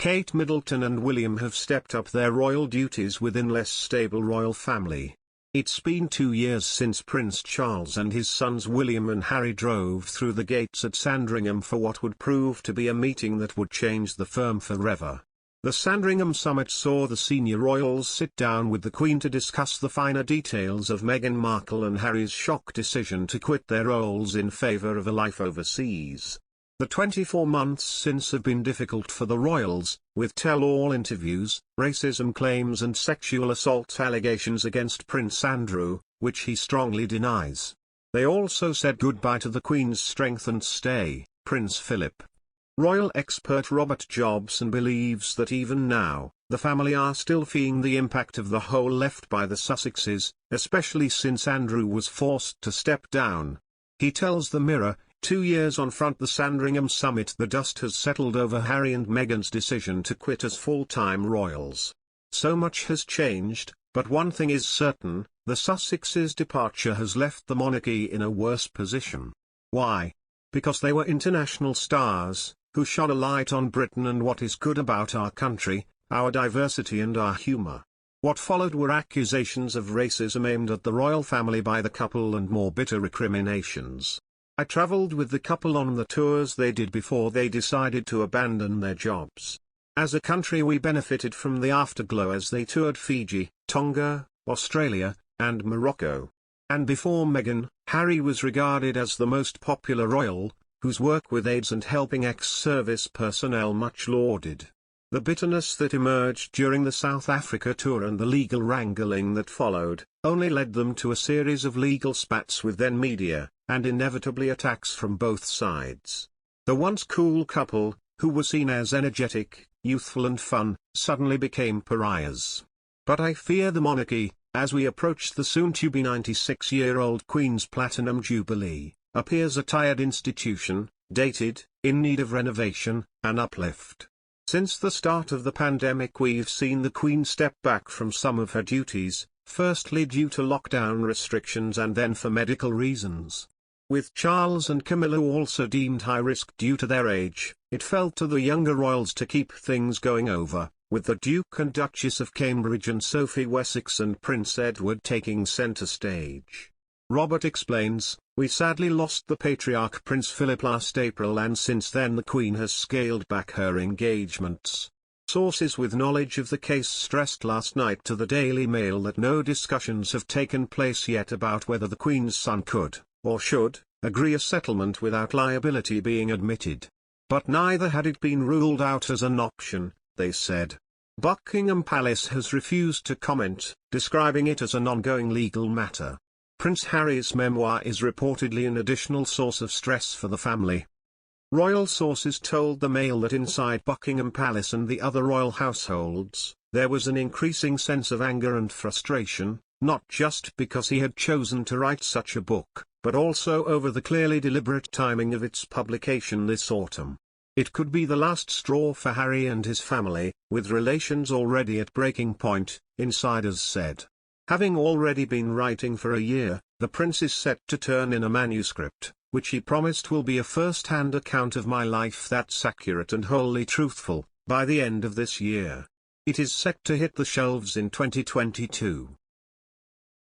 Kate Middleton and William have stepped up their royal duties within less stable royal family. It's been 2 years since Prince Charles and his sons William and Harry drove through the gates at Sandringham for what would prove to be a meeting that would change the firm forever. The Sandringham Summit saw the senior royals sit down with the Queen to discuss the finer details of Meghan Markle and Harry's shock decision to quit their roles in favour of a life overseas. The 24 months since have been difficult for the royals, with tell-all interviews, racism claims and sexual assault allegations against Prince Andrew, which he strongly denies. They also said goodbye to the Queen's strength and stay, Prince Philip. Royal expert Robert Jobson believes that even now, the family are still feeling the impact of the hole left by the Sussexes, especially since Andrew was forced to step down. He tells the Mirror, 2 years on from the Sandringham Summit, the dust has settled over Harry and Meghan's decision to quit as full-time royals. So much has changed, but one thing is certain, the Sussexes' departure has left the monarchy in a worse position. Why? Because they were international stars, who shone a light on Britain and what is good about our country, our diversity and our humour. What followed were accusations of racism aimed at the royal family by the couple and more bitter recriminations. I travelled with the couple on the tours they did before they decided to abandon their jobs. As a country we benefited from the afterglow as they toured Fiji, Tonga, Australia, and Morocco. And before Meghan, Harry was regarded as the most popular royal, whose work with AIDS and helping ex-service personnel much lauded. The bitterness that emerged during the South Africa tour and the legal wrangling that followed, only led them to a series of legal spats with then media, and inevitably attacks from both sides. The once cool couple, who were seen as energetic, youthful and fun, suddenly became pariahs. But I fear the monarchy, as we approach the soon-to-be 96-year-old Queen's Platinum Jubilee, appears a tired institution, dated, in need of renovation, and uplift. Since the start of the pandemic we've seen the Queen step back from some of her duties, firstly due to lockdown restrictions and then for medical reasons. With Charles and Camilla also deemed high risk due to their age, it fell to the younger royals to keep things going over, with the Duke and Duchess of Cambridge and Sophie Wessex and Prince Edward taking centre stage. Robert explains, "We sadly lost the patriarch Prince Philip last April and since then the Queen has scaled back her engagements." Sources with knowledge of the case stressed last night to the Daily Mail that no discussions have taken place yet about whether the Queen's son could, or should, agree a settlement without liability being admitted. But neither had it been ruled out as an option, they said. Buckingham Palace has refused to comment, describing it as an ongoing legal matter. Prince Harry's memoir is reportedly an additional source of stress for the family. Royal sources told the Mail that inside Buckingham Palace and the other royal households, there was an increasing sense of anger and frustration, not just because he had chosen to write such a book, but also over the clearly deliberate timing of its publication this autumn. It could be the last straw for Harry and his family, with relations already at breaking point, insiders said. Having already been writing for a year, the prince is set to turn in a manuscript, which he promised will be a first-hand account of my life that's accurate and wholly truthful, by the end of this year. It is set to hit the shelves in 2022.